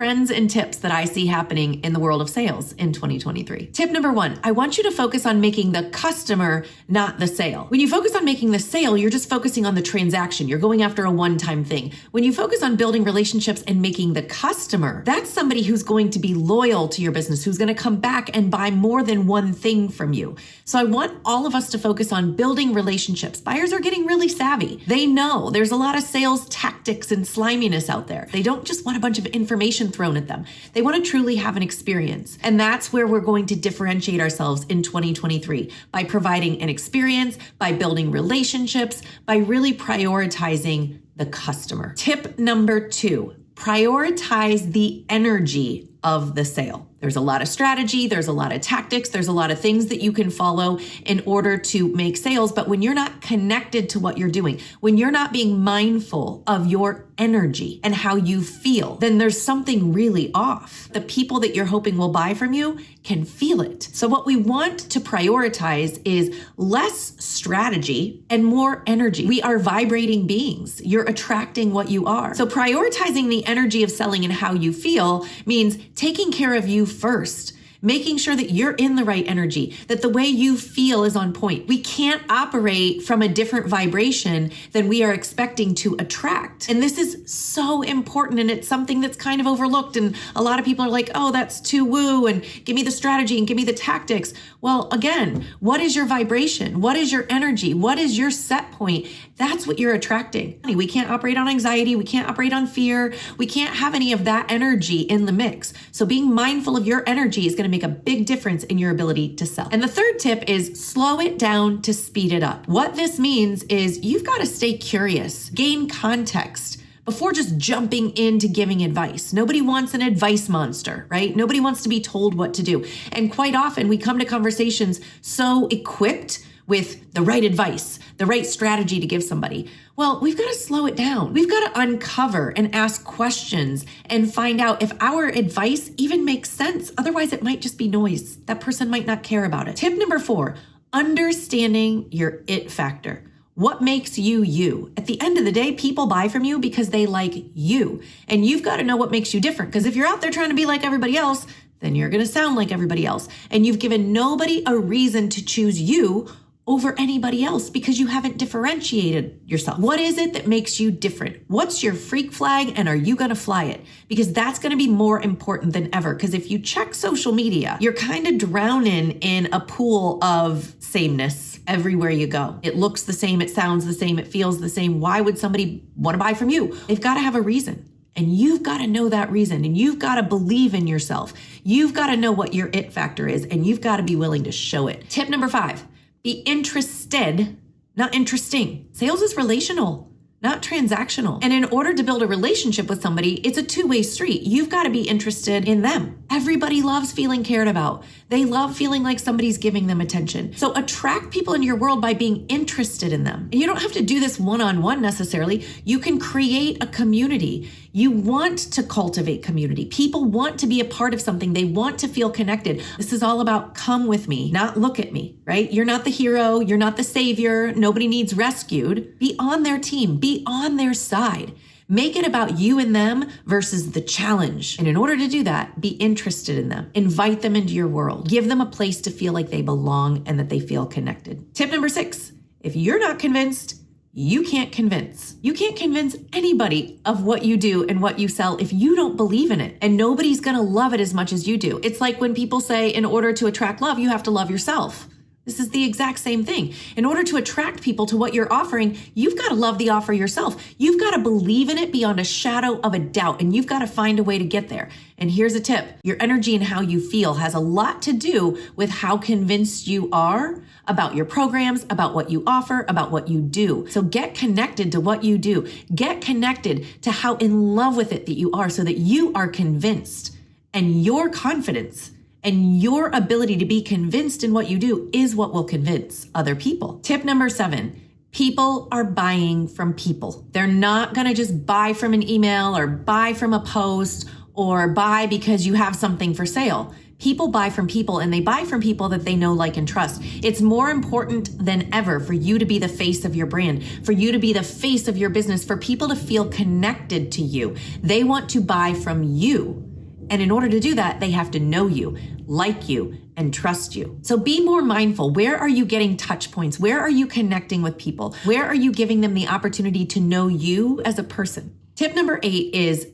Trends and tips that I see happening in the world of sales in 2023. Tip number 1, I want you to focus on making the customer, not the sale. When you focus on making the sale, you're just focusing on the transaction. You're going after a one-time thing. When you focus on building relationships and making the customer, that's somebody who's going to be loyal to your business, who's going to come back and buy more than one thing from you. So I want all of us to focus on building relationships. Buyers are getting really savvy. They know there's a lot of sales tactics and sliminess out there. They don't just want a bunch of information thrown at them. They want to truly have an experience. And that's where we're going to differentiate ourselves in 2023, by providing an experience, by building relationships, by really prioritizing the customer. Tip number 2, prioritize the energy of the sale. There's a lot of strategy, there's a lot of tactics, there's a lot of things that you can follow in order to make sales. But when you're not connected to what you're doing, when you're not being mindful of your energy and how you feel, then there's something really off. The people that you're hoping will buy from you can feel it. So what we want to prioritize is less strategy and more energy. We are vibrating beings. You're attracting what you are. So prioritizing the energy of selling and how you feel means taking care of you first, making sure that you're in the right energy, that the way you feel is on point. We can't operate from a different vibration than we are expecting to attract. And this is so important, and it's something that's kind of overlooked. And a lot of people are like, oh, that's too woo, and give me the strategy and give me the tactics. Well, again, what is your vibration? What is your energy? What is your set point? That's what you're attracting. We can't operate on anxiety. We can't operate on fear. We can't have any of that energy in the mix. So being mindful of your energy is going to make a big difference in your ability to sell. And the third tip is slow it down to speed it up. What this means is you've got to stay curious, gain context before just jumping into giving advice. Nobody wants an advice monster, right? Nobody wants to be told what to do. And quite often we come to conversations so equipped with the right advice, the right strategy to give somebody. Well, we've got to slow it down. We've got to uncover and ask questions and find out if our advice even makes sense. Otherwise, it might just be noise. That person might not care about it. Tip number 4, understanding your it factor. What makes you you? At the end of the day, people buy from you because they like you. And you've got to know what makes you different. Because if you're out there trying to be like everybody else, then you're going to sound like everybody else. And you've given nobody a reason to choose you over anybody else because you haven't differentiated yourself. What is it that makes you different? What's your freak flag, and are you going to fly it? Because that's going to be more important than ever. Because if you check social media, you're kind of drowning in a pool of sameness everywhere you go. It looks the same, it sounds the same, it feels the same. Why would somebody want to buy from you? They've got to have a reason. And you've got to know that reason, and you've got to believe in yourself. You've got to know what your it factor is, and you've got to be willing to show it. Tip number 5. Be interested, not interesting. Sales is relational, not transactional. And in order to build a relationship with somebody, it's a two-way street. You've got to be interested in them. Everybody loves feeling cared about. They love feeling like somebody's giving them attention. So attract people into your world by being interested in them. And you don't have to do this one-on-one necessarily. You can create a community. You want to cultivate community. People want to be a part of something. They want to feel connected. This is all about come with me, not look at me, right? You're not the hero. You're not the savior. Nobody needs rescued. Be on their team. Be on their side. Make it about you and them versus the challenge. And in order to do that, be interested in them. Invite them into your world. Give them a place to feel like they belong and that they feel connected. Tip number 6, if you're not convinced, you can't convince. You can't convince anybody of what you do and what you sell if you don't believe in it. And nobody's going to love it as much as you do. It's like when people say, in order to attract love, you have to love yourself. This is the exact same thing. In order to attract people to what you're offering, you've got to love the offer yourself. You've got to believe in it beyond a shadow of a doubt, and you've got to find a way to get there. And here's a tip. Your energy and how you feel has a lot to do with how convinced you are about your programs, about what you offer, about what you do. So get connected to what you do. Get connected to how in love with it that you are so that you are convinced, and your confidence and your ability to be convinced in what you do is what will convince other people. Tip number 7, people are buying from people. They're not going to just buy from an email or buy from a post or buy because you have something for sale. People buy from people, and they buy from people that they know, like, and trust. It's more important than ever for you to be the face of your brand, for you to be the face of your business, for people to feel connected to you. They want to buy from you. And in order to do that, they have to know you, like you, and trust you. So be more mindful. Where are you getting touch points? Where are you connecting with people? Where are you giving them the opportunity to know you as a person? Tip number 8 is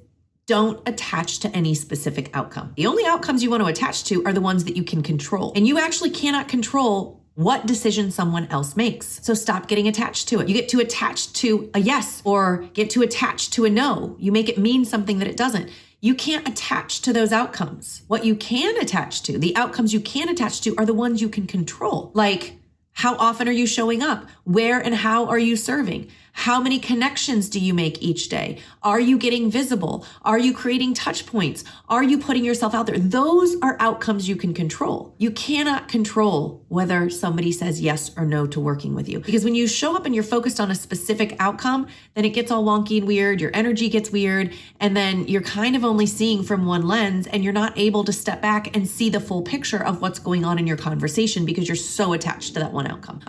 don't attach to any specific outcome. The only outcomes you want to attach to are the ones that you can control. And you actually cannot control what decision someone else makes. So stop getting attached to it. You get too attached to a yes or get too attached to a no. You make it mean something that it doesn't. You can't attach to those outcomes. What you can attach to, the outcomes you can attach to, are the ones you can control. Like, how often are you showing up? Where and how are you serving? How many connections do you make each day? Are you getting visible? Are you creating touch points? Are you putting yourself out there? Those are outcomes you can control. You cannot control whether somebody says yes or no to working with you. Because when you show up and you're focused on a specific outcome, then it gets all wonky and weird. Your energy gets weird. And then you're kind of only seeing from one lens and you're not able to step back and see the full picture of what's going on in your conversation because you're so attached to that one outcome.